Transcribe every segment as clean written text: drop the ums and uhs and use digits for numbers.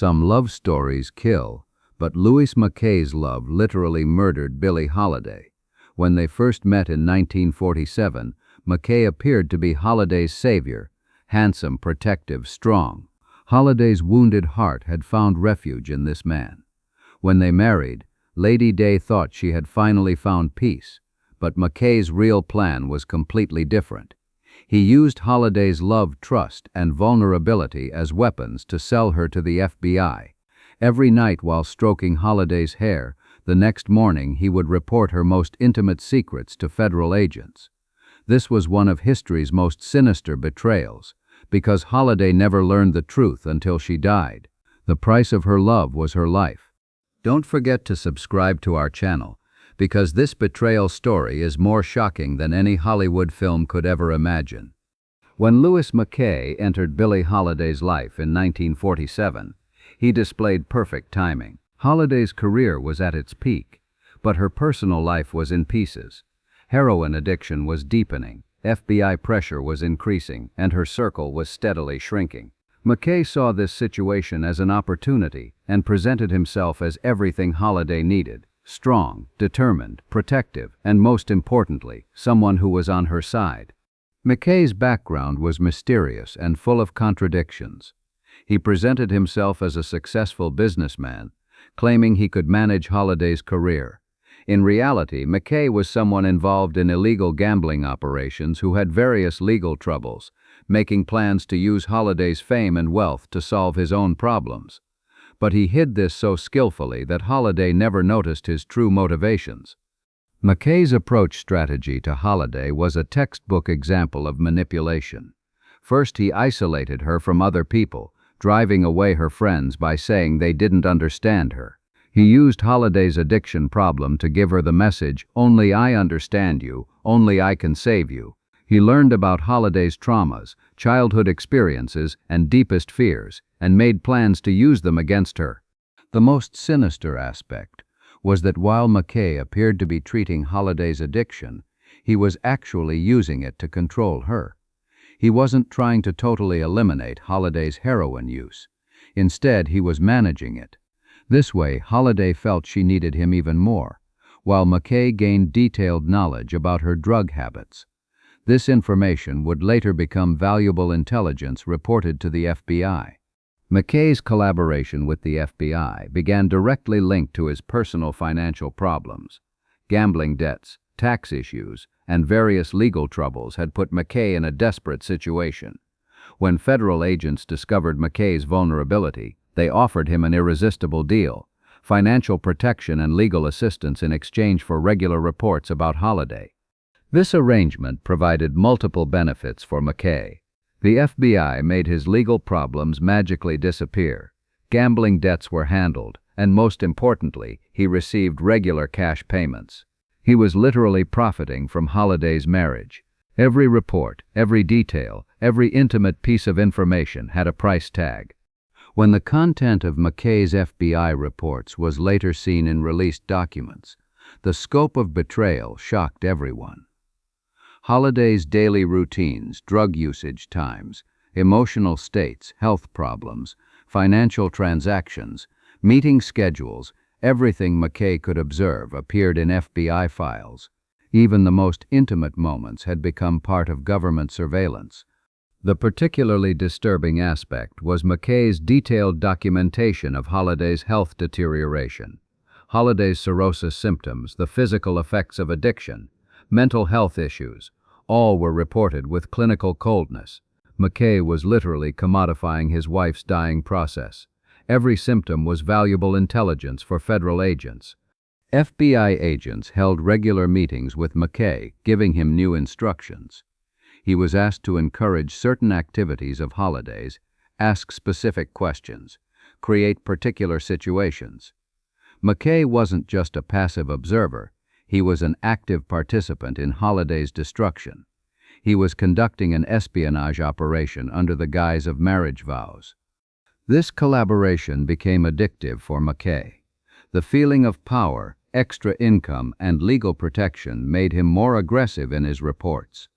Some love stories kill, but Louis McKay's love literally murdered Billie Holiday. When they first met in 1947, McKay appeared to be Holiday's savior, handsome, protective, strong. Holiday's wounded heart had found refuge in this man. When they married, Lady Day thought she had finally found peace, but McKay's real plan was completely different. He used Holiday's love, trust, and vulnerability as weapons to sell her to the FBI. Every night while stroking Holiday's hair, the next morning he would report her most intimate secrets to federal agents. This was one of history's most sinister betrayals, because Holiday never learned the truth until she died. The price of her love was her life. Don't forget to subscribe to our channel, because this betrayal story is more shocking than any Hollywood film could ever imagine. When Louis McKay entered Billie Holiday's life in 1947, he displayed perfect timing. Holiday's career was at its peak, but her personal life was in pieces. Heroin addiction was deepening, FBI pressure was increasing, and her circle was steadily shrinking. McKay saw this situation as an opportunity and presented himself as everything Holiday needed: strong, determined, protective, and most importantly, someone who was on her side. McKay's background was mysterious and full of contradictions. He presented himself as a successful businessman, claiming he could manage Holiday's career. In reality, McKay was someone involved in illegal gambling operations who had various legal troubles, making plans to use Holiday's fame and wealth to solve his own problems. But he hid this so skillfully that Holiday never noticed his true motivations. McKay's approach strategy to Holiday was a textbook example of manipulation. First, he isolated her from other people, driving away her friends by saying they didn't understand her. He used Holiday's addiction problem to give her the message, "Only I understand you, only I can save you." He learned about Holiday's traumas, childhood experiences, and deepest fears, and made plans to use them against her. The most sinister aspect was that while McKay appeared to be treating Holiday's addiction, he was actually using it to control her. He wasn't trying to totally eliminate Holiday's heroin use. Instead, he was managing it. This way, Holiday felt she needed him even more, while McKay gained detailed knowledge about her drug habits. This information would later become valuable intelligence reported to the FBI. McKay's collaboration with the FBI began directly linked to his personal financial problems. Gambling debts, tax issues, and various legal troubles had put McKay in a desperate situation. When federal agents discovered McKay's vulnerability, they offered him an irresistible deal: financial protection and legal assistance in exchange for regular reports about Holiday. This arrangement provided multiple benefits for McKay. The FBI made his legal problems magically disappear. Gambling debts were handled, and most importantly, he received regular cash payments. He was literally profiting from Holiday's marriage. Every report, every detail, every intimate piece of information had a price tag. When the content of McKay's FBI reports was later seen in released documents, the scope of betrayal shocked everyone. Holiday's daily routines, drug usage times, emotional states, health problems, financial transactions, meeting schedules, everything McKay could observe appeared in FBI files. Even the most intimate moments had become part of government surveillance. The particularly disturbing aspect was McKay's detailed documentation of Holiday's health deterioration. Holiday's cirrhosis symptoms, the physical effects of addiction, mental health issues, all were reported with clinical coldness. McKay was literally commodifying his wife's dying process. Every symptom was valuable intelligence for federal agents. FBI agents held regular meetings with McKay, giving him new instructions. He was asked to encourage certain activities of Holiday's, ask specific questions, create particular situations. McKay wasn't just a passive observer, he was an active participant in Holiday's destruction. He was conducting an espionage operation under the guise of marriage vows. This collaboration became addictive for McKay. The feeling of power, extra income, and legal protection made him more aggressive in his reports.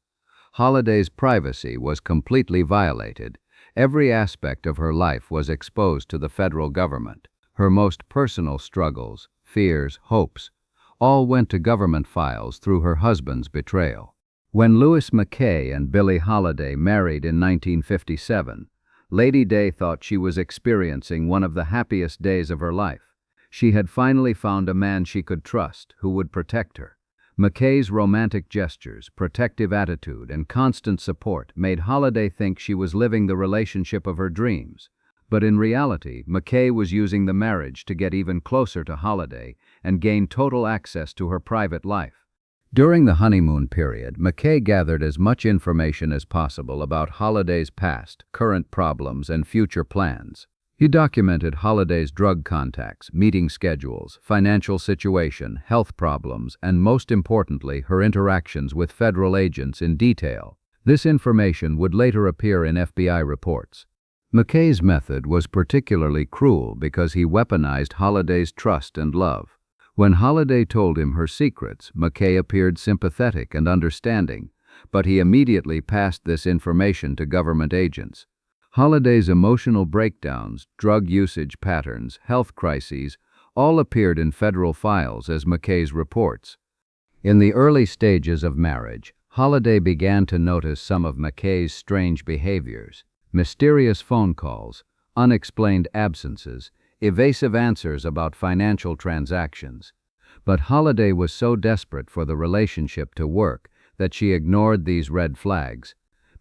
Holiday's privacy was completely violated, Every aspect of her life was exposed to the federal government. Her most personal struggles, fears, hopes, all went to government files through her husband's betrayal. When Louis McKay and Billie Holiday married in 1957, Lady Day thought she was experiencing one of the happiest days of her life. She had finally found a man she could trust, who would protect her. McKay's romantic gestures, protective attitude, and constant support made Holiday think she was living the relationship of her dreams. But in reality, McKay was using the marriage to get even closer to Holiday and gain total access to her private life. During the honeymoon period, McKay gathered as much information as possible about Holiday's past, current problems, and future plans. He documented Holiday's drug contacts, meeting schedules, financial situation, health problems, and most importantly, her interactions with federal agents in detail. This information would later appear in FBI reports. McKay's method was particularly cruel because he weaponized Holiday's trust and love. When Holiday told him her secrets, McKay appeared sympathetic and understanding, but he immediately passed this information to government agents. Holiday's emotional breakdowns, drug usage patterns, health crises, all appeared in federal files as McKay's reports. In the early stages of marriage, Holiday began to notice some of McKay's strange behaviors: mysterious phone calls, unexplained absences, evasive answers about financial transactions. But Holiday was so desperate for the relationship to work that she ignored these red flags.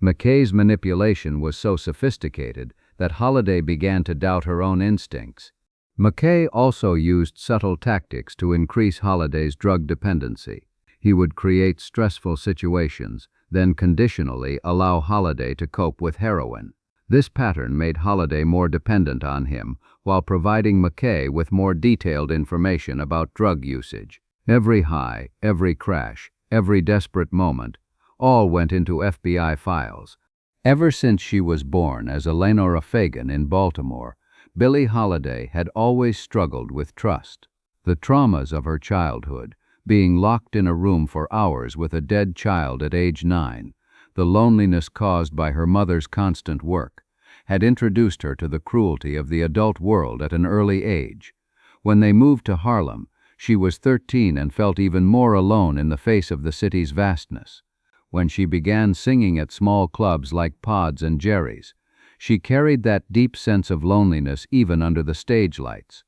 McKay's manipulation was so sophisticated that Holiday began to doubt her own instincts. McKay also used subtle tactics to increase Holiday's drug dependency. He would create stressful situations, then conditionally allow Holiday to cope with heroin. This pattern made Holiday more dependent on him, while providing McKay with more detailed information about drug usage. Every high, every crash, every desperate moment, all went into FBI files. Ever since she was born as Eleanor Fagan in Baltimore, Billie Holiday had always struggled with trust. The traumas of her childhood, being locked in a room for hours with a dead child at age 9, the loneliness caused by her mother's constant work, had introduced her to the cruelty of the adult world at an early age. When they moved to Harlem, she was 13 and felt even more alone in the face of the city's vastness. When she began singing at small clubs like Pod's and Jerry's, she carried that deep sense of loneliness even under the stage lights.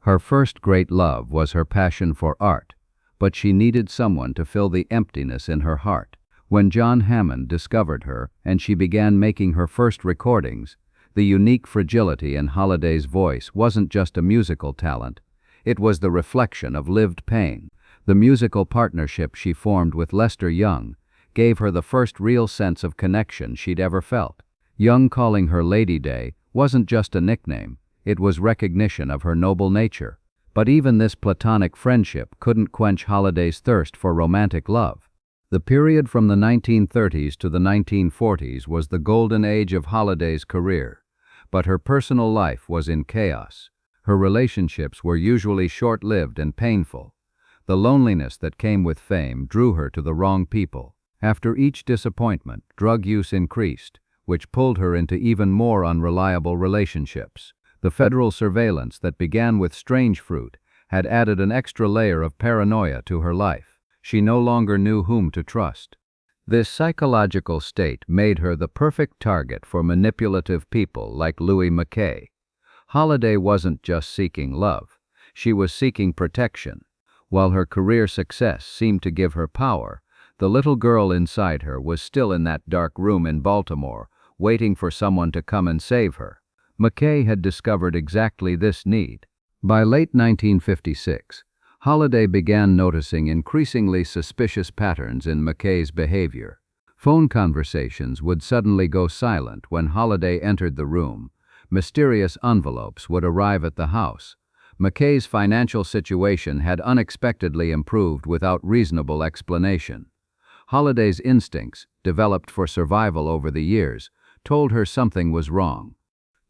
Her first great love was her passion for art, but she needed someone to fill the emptiness in her heart. When John Hammond discovered her and she began making her first recordings, the unique fragility in Holiday's voice wasn't just a musical talent, it was the reflection of lived pain. The musical partnership she formed with Lester Young gave her the first real sense of connection she'd ever felt. Young calling her Lady Day wasn't just a nickname, it was recognition of her noble nature. But even this platonic friendship couldn't quench Holiday's thirst for romantic love. The period from the 1930s to the 1940s was the golden age of Holiday's career, but her personal life was in chaos. Her relationships were usually short-lived and painful. The loneliness that came with fame drew her to the wrong people. After each disappointment, drug use increased, which pulled her into even more unreliable relationships. The federal surveillance that began with strange fruit had added an extra layer of paranoia to her life. She no longer knew whom to trust. This psychological state made her the perfect target for manipulative people like Louis McKay. Holiday wasn't just seeking love, she was seeking protection. While her career success seemed to give her power, the little girl inside her was still in that dark room in Baltimore, waiting for someone to come and save her. McKay had discovered exactly this need. By late 1956, Holiday began noticing increasingly suspicious patterns in McKay's behavior. Phone conversations would suddenly go silent when Holiday entered the room. Mysterious envelopes would arrive at the house. McKay's financial situation had unexpectedly improved without reasonable explanation. Holiday's instincts, developed for survival over the years, told her something was wrong.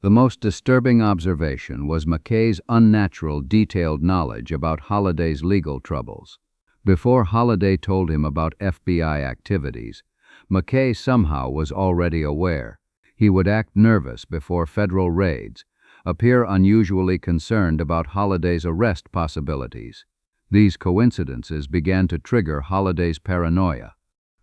The most disturbing observation was McKay's unnatural, detailed knowledge about Holiday's legal troubles. Before Holiday told him about FBI activities, McKay somehow was already aware. He would act nervous before federal raids, appear unusually concerned about Holiday's arrest possibilities. These coincidences began to trigger Holiday's paranoia.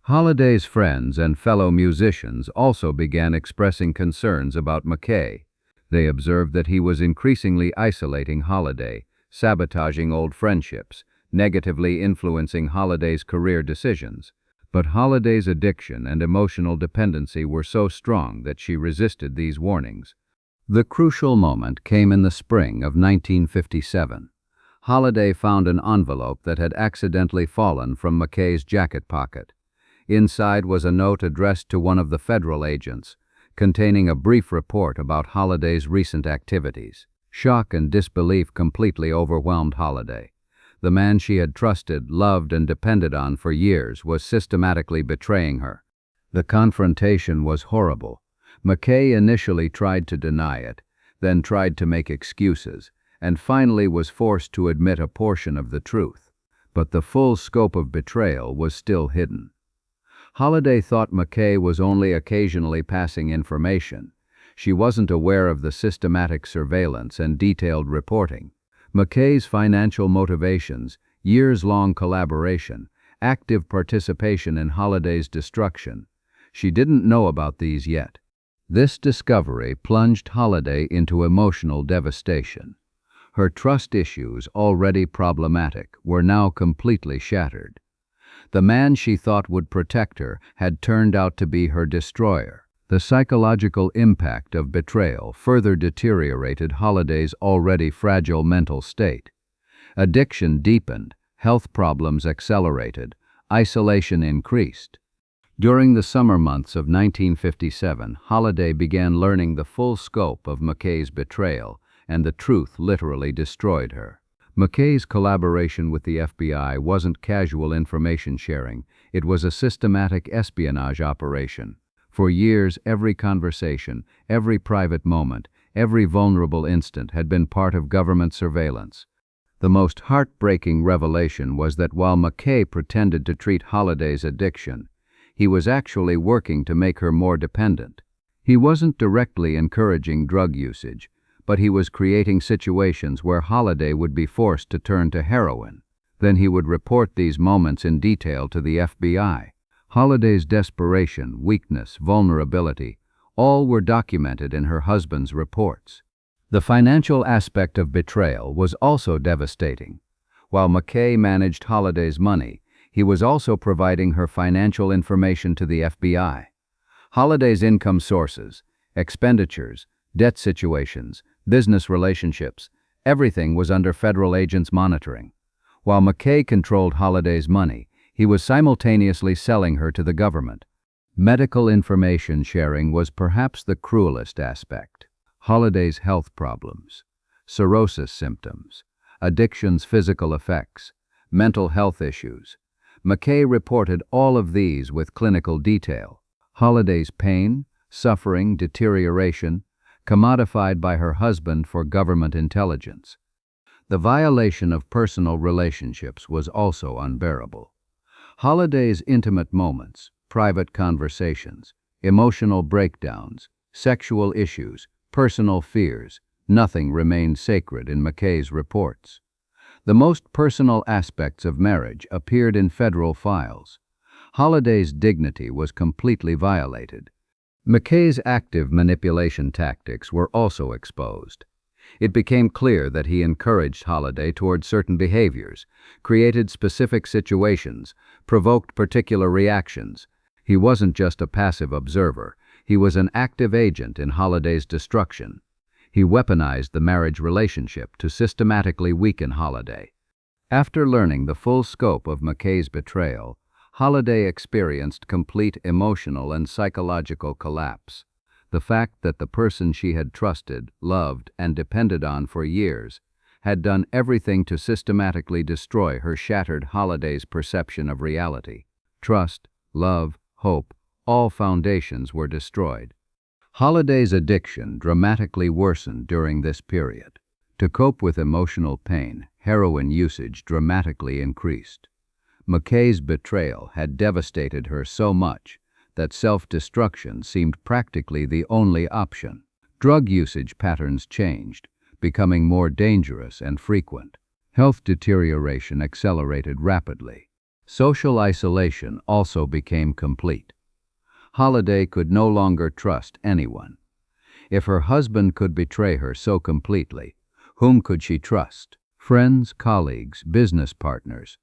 Holiday's friends and fellow musicians also began expressing concerns about McKay. They observed that he was increasingly isolating Holiday, sabotaging old friendships, negatively influencing Holiday's career decisions. But Holiday's addiction and emotional dependency were so strong that she resisted these warnings. The crucial moment came in the spring of 1957. Holiday found an envelope that had accidentally fallen from McKay's jacket pocket. Inside was a note addressed to one of the federal agents, containing a brief report about Holiday's recent activities. Shock and disbelief completely overwhelmed Holiday. The man she had trusted, loved, and depended on for years was systematically betraying her. The confrontation was horrible. McKay initially tried to deny it, then tried to make excuses, and finally was forced to admit a portion of the truth. But the full scope of betrayal was still hidden. Holiday thought McKay was only occasionally passing information. She wasn't aware of the systematic surveillance and detailed reporting. McKay's financial motivations, years-long collaboration, active participation in Holiday's destruction. She didn't know about these yet. This discovery plunged Holiday into emotional devastation. Her trust issues, already problematic, were now completely shattered. The man she thought would protect her had turned out to be her destroyer. The psychological impact of betrayal further deteriorated Holiday's already fragile mental state. Addiction deepened, health problems accelerated, isolation increased. During the summer months of 1957, Holiday began learning the full scope of McKay's betrayal, and the truth literally destroyed her. McKay's collaboration with the FBI wasn't casual information sharing, it was a systematic espionage operation. For years, every conversation, every private moment, every vulnerable instant had been part of government surveillance. The most heartbreaking revelation was that while McKay pretended to treat Holiday's addiction, he was actually working to make her more dependent. He wasn't directly encouraging drug usage, but he was creating situations where Holiday would be forced to turn to heroin. Then he would report these moments in detail to the FBI. Holiday's desperation, weakness, vulnerability, all were documented in her husband's reports. The financial aspect of betrayal was also devastating. While McKay managed Holiday's money, he was also providing her financial information to the FBI. Holiday's income sources, expenditures, debt situations, business relationships, everything was under federal agents' monitoring. While McKay controlled Holiday's money, he was simultaneously selling her to the government. Medical information sharing was perhaps the cruelest aspect. Holiday's health problems, cirrhosis symptoms, addiction's physical effects, mental health issues. McKay reported all of these with clinical detail. Holiday's pain, suffering, deterioration, commodified by her husband for government intelligence. The violation of personal relationships was also unbearable. Holiday's intimate moments, private conversations, emotional breakdowns, sexual issues, personal fears, nothing remained sacred in McKay's reports. The most personal aspects of marriage appeared in federal files. Holiday's dignity was completely violated. McKay's active manipulation tactics were also exposed. It became clear that he encouraged Holiday toward certain behaviors, created specific situations, provoked particular reactions. He wasn't just a passive observer, he was an active agent in Holiday's destruction. He weaponized the marriage relationship to systematically weaken Holiday. After learning the full scope of McKay's betrayal, Holiday experienced complete emotional and psychological collapse. The fact that the person she had trusted, loved, and depended on for years had done everything to systematically destroy her shattered Holiday's perception of reality. Trust, love, hope, all foundations were destroyed. Holiday's addiction dramatically worsened during this period. To cope with emotional pain, heroin usage dramatically increased. McKay's betrayal had devastated her so much that self-destruction seemed practically the only option. Drug usage patterns changed, becoming more dangerous and frequent. Health deterioration accelerated rapidly. Social isolation also became complete. Holiday could no longer trust anyone. If her husband could betray her so completely, whom could she trust? Friends, colleagues, business partners.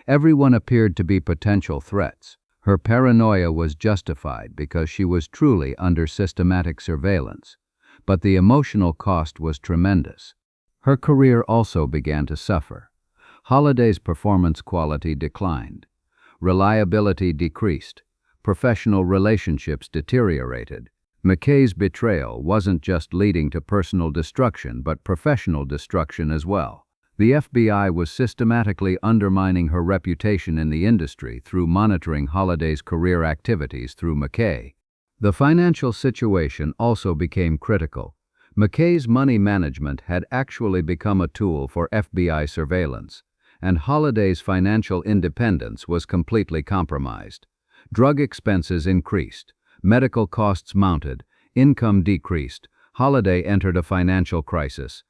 Everyone appeared to be potential threats. Her paranoia was justified because she was truly under systematic surveillance, but the emotional cost was tremendous. Her career also began to suffer. Holiday's performance quality declined. Reliability decreased. Professional relationships deteriorated. McKay's betrayal wasn't just leading to personal destruction, but professional destruction as well. The FBI was systematically undermining her reputation in the industry through monitoring Holiday's career activities through McKay. The financial situation also became critical. McKay's money management had actually become a tool for FBI surveillance, and Holiday's financial independence was completely compromised. Drug expenses increased, medical costs mounted, income decreased. Holiday entered a financial crisis.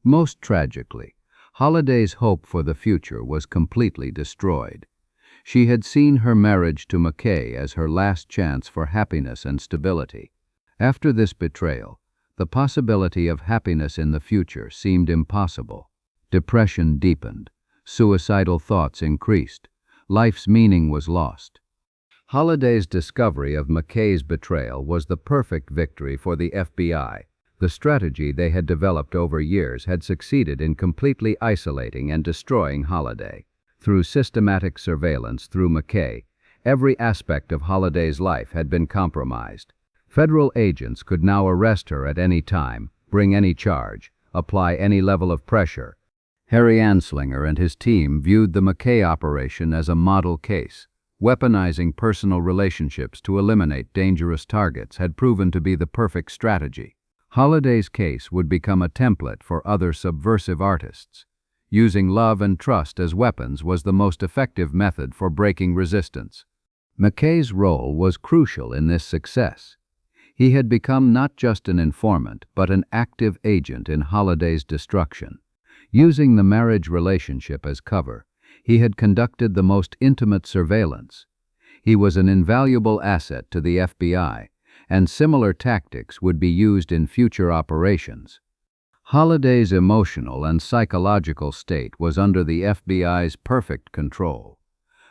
Most tragically, Holiday's hope for the future was completely destroyed. She had seen her marriage to McKay as her last chance for happiness and stability. After this betrayal, the possibility of happiness in the future seemed impossible. Depression deepened. Suicidal thoughts increased. Life's meaning was lost. Holiday's discovery of McKay's betrayal was the perfect victory for the FBI. The strategy they had developed over years had succeeded in completely isolating and destroying Holiday. Through systematic surveillance through McKay, every aspect of Holiday's life had been compromised. Federal agents could now arrest her at any time, bring any charge, apply any level of pressure. Harry Anslinger and his team viewed the McKay operation as a model case. Weaponizing personal relationships to eliminate dangerous targets had proven to be the perfect strategy. Holiday's case would become a template for other subversive artists. Using love and trust as weapons was the most effective method for breaking resistance. McKay's role was crucial in this success. He had become not just an informant, but an active agent in Holiday's destruction. Using the marriage relationship as cover, he had conducted the most intimate surveillance. He was an invaluable asset to the FBI, and similar tactics would be used in future operations. Holiday's emotional and psychological state was under the FBI's perfect control.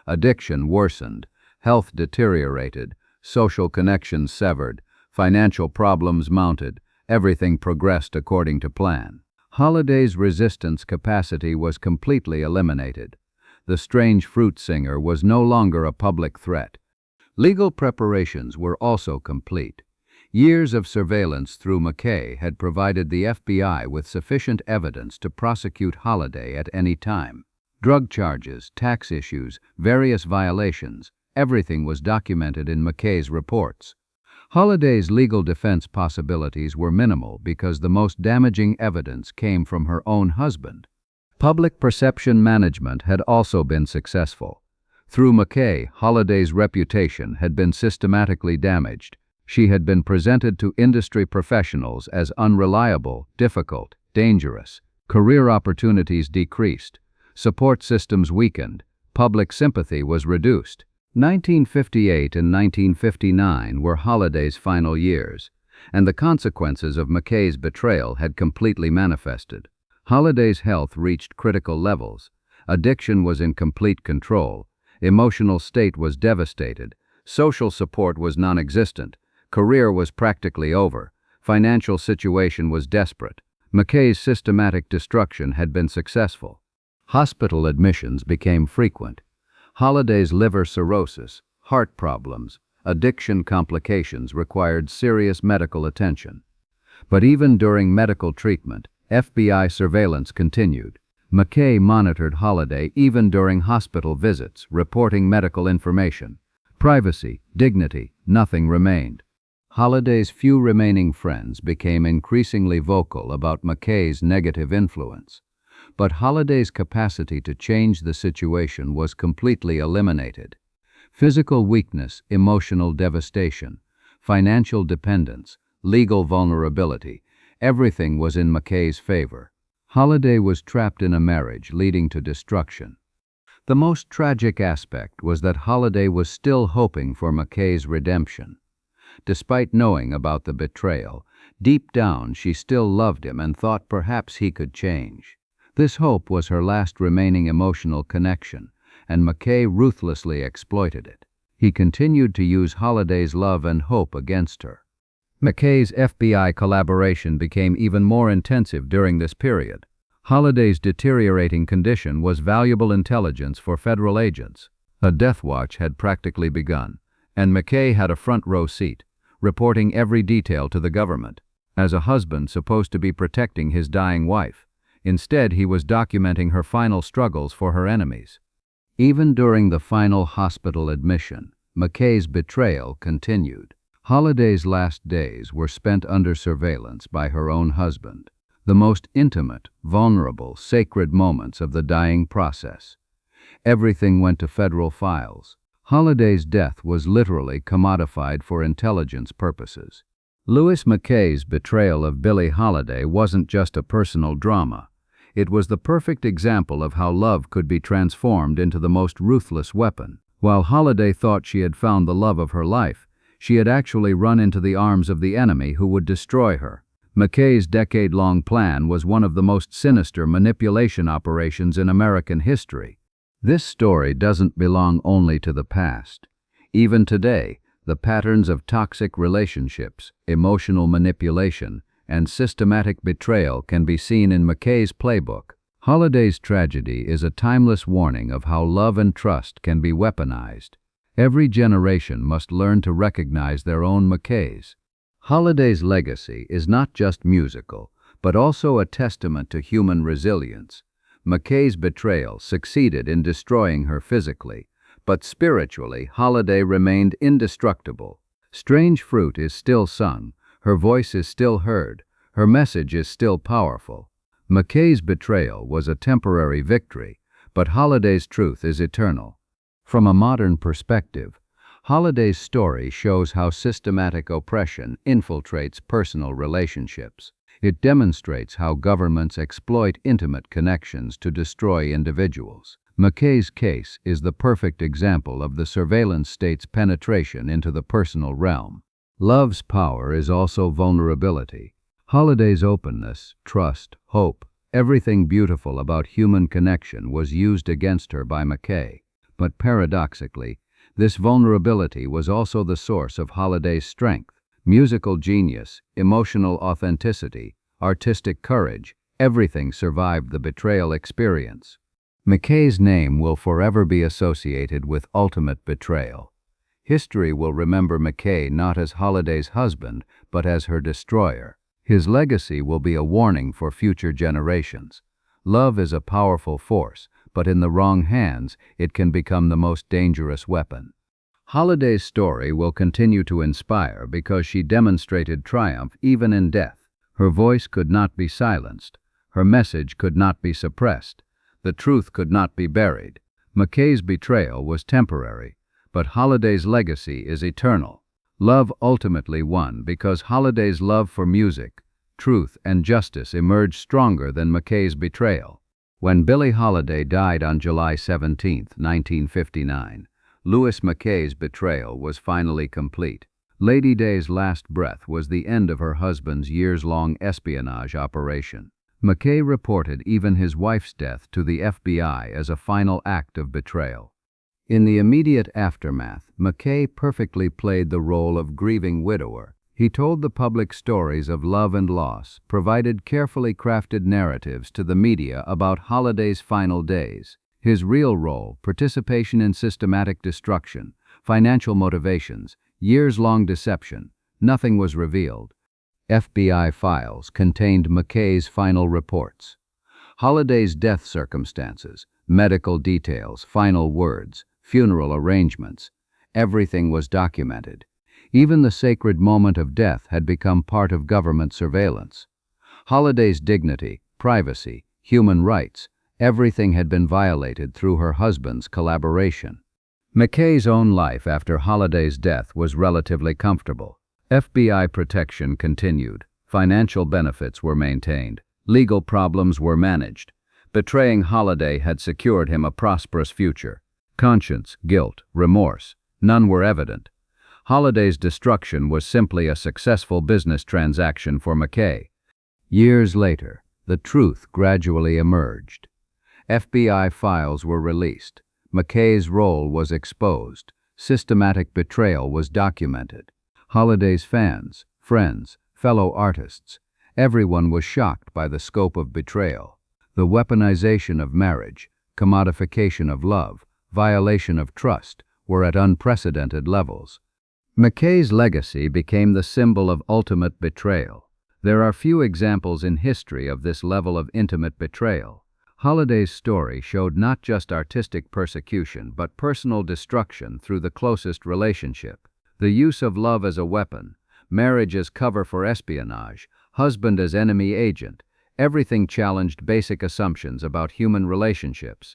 Addiction worsened, health deteriorated, social connections severed, financial problems mounted, everything progressed according to plan. Holiday's resistance capacity was completely eliminated. The strange fruit singer was no longer a public threat. Legal preparations were also complete. Years of surveillance through McKay had provided the FBI with sufficient evidence to prosecute Holiday at any time. Drug charges, tax issues, various violations, everything was documented in McKay's reports. Holiday's legal defense possibilities were minimal because the most damaging evidence came from her own husband. Public perception management had also been successful. Through McKay, Holiday's reputation had been systematically damaged. She had been presented to industry professionals as unreliable, difficult, dangerous. Career opportunities decreased. Support systems weakened. Public sympathy was reduced. 1958 and 1959 were Holiday's final years, and the consequences of McKay's betrayal had completely manifested. Holiday's health reached critical levels. Addiction was in complete control. Emotional state was devastated. Social support was non-existent. Career was practically over. Financial situation was desperate. McKay's systematic destruction had been successful. Hospital admissions became frequent. Holiday's liver cirrhosis, heart problems, addiction complications required serious medical attention. But even during medical treatment, FBI surveillance continued. McKay monitored Holiday even during hospital visits, reporting medical information. Privacy, dignity, nothing remained. Holiday's few remaining friends became increasingly vocal about McKay's negative influence. But Holiday's capacity to change the situation was completely eliminated. Physical weakness, emotional devastation, financial dependence, legal vulnerability, everything was in McKay's favor. Holiday was trapped in a marriage leading to destruction. The most tragic aspect was that Holiday was still hoping for McKay's redemption. Despite knowing about the betrayal, deep down she still loved him and thought perhaps he could change. This hope was her last remaining emotional connection, and McKay ruthlessly exploited it. He continued to use Holiday's love and hope against her. McKay's FBI collaboration became even more intensive during this period. Holiday's deteriorating condition was valuable intelligence for federal agents. A death watch had practically begun, and McKay had a front-row seat, reporting every detail to the government. As a husband supposed to be protecting his dying wife, instead he was documenting her final struggles for her enemies. Even during the final hospital admission, McKay's betrayal continued. Holiday's last days were spent under surveillance by her own husband, the most intimate, vulnerable, sacred moments of the dying process. Everything went to federal files. Holiday's death was literally commodified for intelligence purposes. Louis McKay's betrayal of Billie Holiday wasn't just a personal drama. It was the perfect example of how love could be transformed into the most ruthless weapon. While Holiday thought she had found the love of her life, she had actually run into the arms of the enemy who would destroy her. McKay's decade-long plan was one of the most sinister manipulation operations in American history. This story doesn't belong only to the past. Even today, the patterns of toxic relationships, emotional manipulation, and systematic betrayal can be seen in McKay's playbook. Holiday's tragedy is a timeless warning of how love and trust can be weaponized. Every generation must learn to recognize their own McKays. Holiday's legacy is not just musical, but also a testament to human resilience. McKay's betrayal succeeded in destroying her physically, but spiritually, Holiday remained indestructible. Strange Fruit is still sung, her voice is still heard, her message is still powerful. McKay's betrayal was a temporary victory, but Holiday's truth is eternal. From a modern perspective, Holiday's story shows how systematic oppression infiltrates personal relationships. It demonstrates how governments exploit intimate connections to destroy individuals. McKay's case is the perfect example of the surveillance state's penetration into the personal realm. Love's power is also vulnerability. Holiday's openness, trust, hope, everything beautiful about human connection was used against her by McKay. But paradoxically, this vulnerability was also the source of Holiday's strength. Musical genius, emotional authenticity, artistic courage, everything survived the betrayal experience. McKay's name will forever be associated with ultimate betrayal. History will remember McKay not as Holiday's husband, but as her destroyer. His legacy will be a warning for future generations. Love is a powerful force, but in the wrong hands, it can become the most dangerous weapon. Holiday's story will continue to inspire because she demonstrated triumph even in death. Her voice could not be silenced. Her message could not be suppressed. The truth could not be buried. McKay's betrayal was temporary, but Holiday's legacy is eternal. Love ultimately won because Holiday's love for music, truth, and justice emerged stronger than McKay's betrayal. When Billie Holiday died on July 17, 1959, Louis McKay's betrayal was finally complete. Lady Day's last breath was the end of her husband's years-long espionage operation. McKay reported even his wife's death to the FBI as a final act of betrayal. In the immediate aftermath, McKay perfectly played the role of grieving widower. He told the public stories of love and loss, provided carefully crafted narratives to the media about Holiday's final days. His real role, participation in systematic destruction, financial motivations, years-long deception, nothing was revealed. FBI files contained McKay's final reports. Holiday's death circumstances, medical details, final words, funeral arrangements, everything was documented. Even the sacred moment of death had become part of government surveillance. Holiday's dignity, privacy, human rights, everything had been violated through her husband's collaboration. McKay's own life after Holiday's death was relatively comfortable. FBI protection continued, financial benefits were maintained, legal problems were managed. Betraying Holiday had secured him a prosperous future. Conscience, guilt, remorse, none were evident. Holiday's destruction was simply a successful business transaction for McKay. Years later, the truth gradually emerged. FBI files were released. McKay's role was exposed. Systematic betrayal was documented. Holiday's fans, friends, fellow artists, everyone was shocked by the scope of betrayal. The weaponization of marriage, commodification of love, violation of trust were at unprecedented levels. McKay's legacy became the symbol of ultimate betrayal. There are few examples in history of this level of intimate betrayal. Holiday's story showed not just artistic persecution but personal destruction through the closest relationship. The use of love as a weapon, marriage as cover for espionage, husband as enemy agent, everything challenged basic assumptions about human relationships.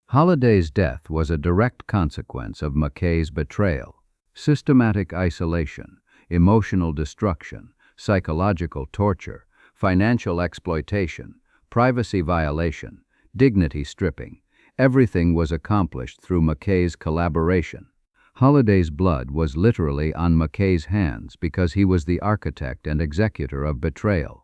Holiday's death was a direct consequence of McKay's betrayal. Systematic isolation, emotional destruction, psychological torture, financial exploitation, privacy violation, dignity stripping, everything was accomplished through McKay's collaboration. Holiday's blood was literally on McKay's hands because he was the architect and executor of betrayal.